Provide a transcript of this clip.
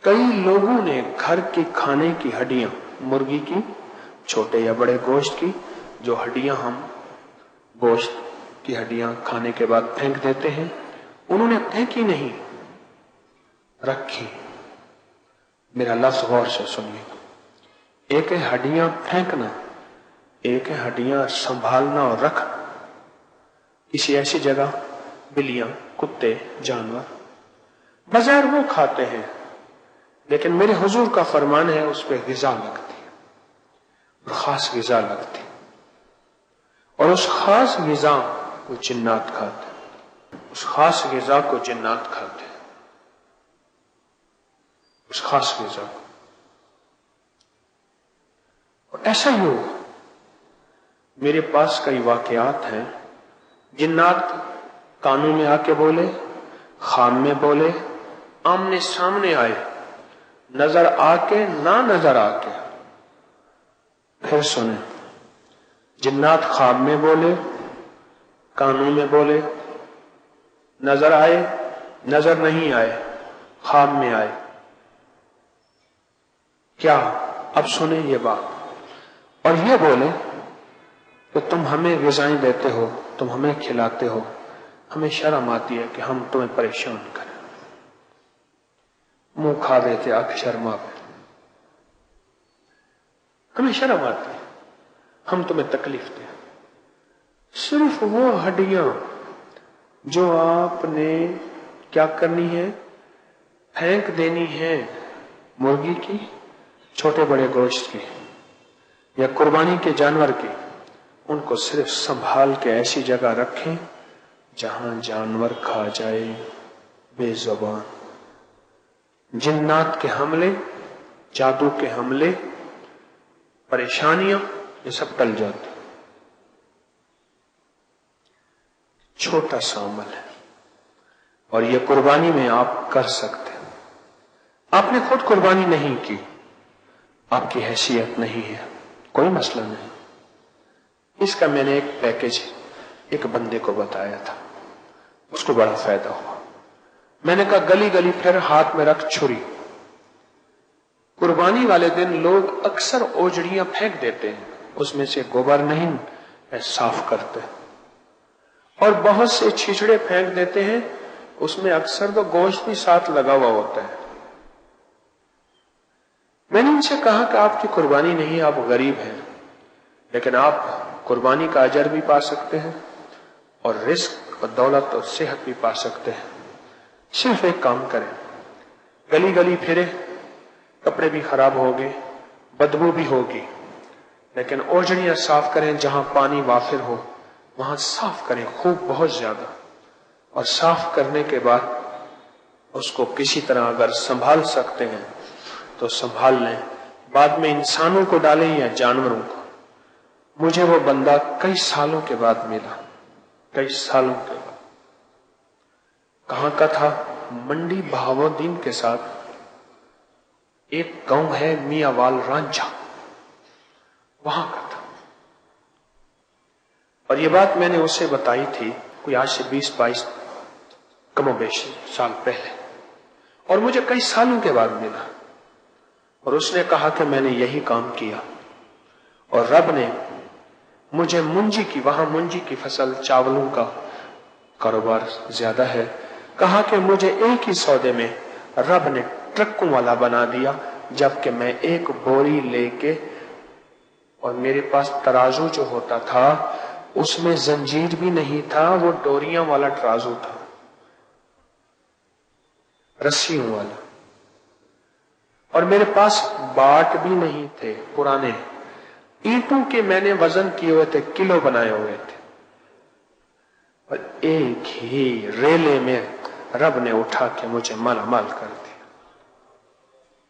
कई लोगों ने घर के खाने की हड्डियां, मुर्गी की, छोटे या बड़े गोश्त की, जो हड्डियां हम गोश्त की हड्डियां खाने के बाद फेंक देते हैं, उन्होंने फेंकी नहीं, रखी। मेरा लफ्ज गौर से सुनिएगा। एक है हड्डियां फेंकना, एक है हड्डियां संभालना और रखना। किसी ऐसी जगह बिल्लियां, कुत्ते, जानवर बाजार वो खाते हैं, लेकिन मेरे हुजूर का फरमान है उस पर ग़िज़ा लगती है, और खास ग़िज़ा लगती है, और उस खास ग़िज़ा को जिन्नात खाते हैं, उस खास ग़िज़ा को जिन्नात खाते हैं, उस खास ग़िज़ा को। और ऐसा ही हो, मेरे पास कई वाक़यात हैं, जिन्नात कानों में आके बोले, खाम में बोले, आमने सामने आए, नजर आके ना नजर आके। फिर सुने, जिन्नात ख्वाब में बोले, कानों में बोले, नजर आए, नजर नहीं आए, ख्वाब में आए। क्या? अब सुने ये बात। और ये बोले कि तुम हमें ग़िज़ाएं देते हो, तुम हमें खिलाते हो, हमें शर्म आती है कि हम तुम्हें परेशान करें। मुंह खा देते आंख शर्मा पे, हमें शर्म आती है, हम तुम्हें तकलीफ दें। सिर्फ वो हड्डियां जो आपने क्या करनी है, फेंक देनी है, मुर्गी की, छोटे बड़े गोश्त की या कुर्बानी के जानवर की, उनको सिर्फ संभाल के ऐसी जगह रखें जहां जानवर खा जाए बेजुबान। जिन्नात के हमले, जादू के हमले, परेशानियां, ये सब टल जाती। छोटा सा अमल है और ये कुर्बानी में आप कर सकते हैं। आपने खुद कुर्बानी नहीं की, आपकी हैसियत नहीं है, कोई मसला नहीं। इसका मैंने एक पैकेज एक बंदे को बताया था, उसको बड़ा फायदा हुआ। मैंने कहा गली गली फिर हाथ में रख छुरी। कुर्बानी वाले दिन लोग अक्सर ओजड़ियां फेंक देते हैं, उसमें से गोबर नहीं साफ करते, और बहुत से छिछड़े फेंक देते हैं, उसमें अक्सर तो गोश्त भी साथ लगा हुआ होता है। मैंने उनसे कहा कि आपकी कुर्बानी नहीं, आप गरीब हैं, लेकिन आप कुर्बानी का अजर भी पा सकते हैं और रिस्क और दौलत और सेहत भी पा सकते हैं। सिर्फ एक काम करें, गली गली फिरे, कपड़े भी खराब होंगे, बदबू भी होगी, लेकिन ओजड़ियां साफ करें, जहां पानी वाफिर हो वहां साफ करें खूब, बहुत ज्यादा। और साफ करने के बाद उसको किसी तरह अगर संभाल सकते हैं तो संभाल लें, बाद में इंसानों को डालें या जानवरों को। मुझे वो बंदा कई सालों के बाद मिला, कई सालों के बाद। कहां का था? मंडी बहावुद्दीन के साथ एक गांव है मियावाल रांझा, वहां का था। और ये बात मैंने उसे बताई थी कोई आज से 20-22 कमोबेश साल पहले, और मुझे कई सालों के बाद मिला। और उसने कहा कि मैंने यही काम किया और रब ने मुझे मुंजी की, वहां मुंजी की फसल, चावलों का कारोबार ज्यादा है, कहा कि मुझे एक ही सौदे में रब ने ट्रकों वाला बना दिया, जबकि मैं एक बोरी लेके, और मेरे पास तराजू जो होता था उसमें जंजीर भी नहीं था, वो डोरियां वाला तराजू था, रस्सियों वाला, और मेरे पास बाट भी नहीं थे पुराने, ईंटों के मैंने वजन किए हुए थे, किलो बनाए हुए थे, और एक ही रेले में रब ने उठा के मुझे माला माल कर दिया।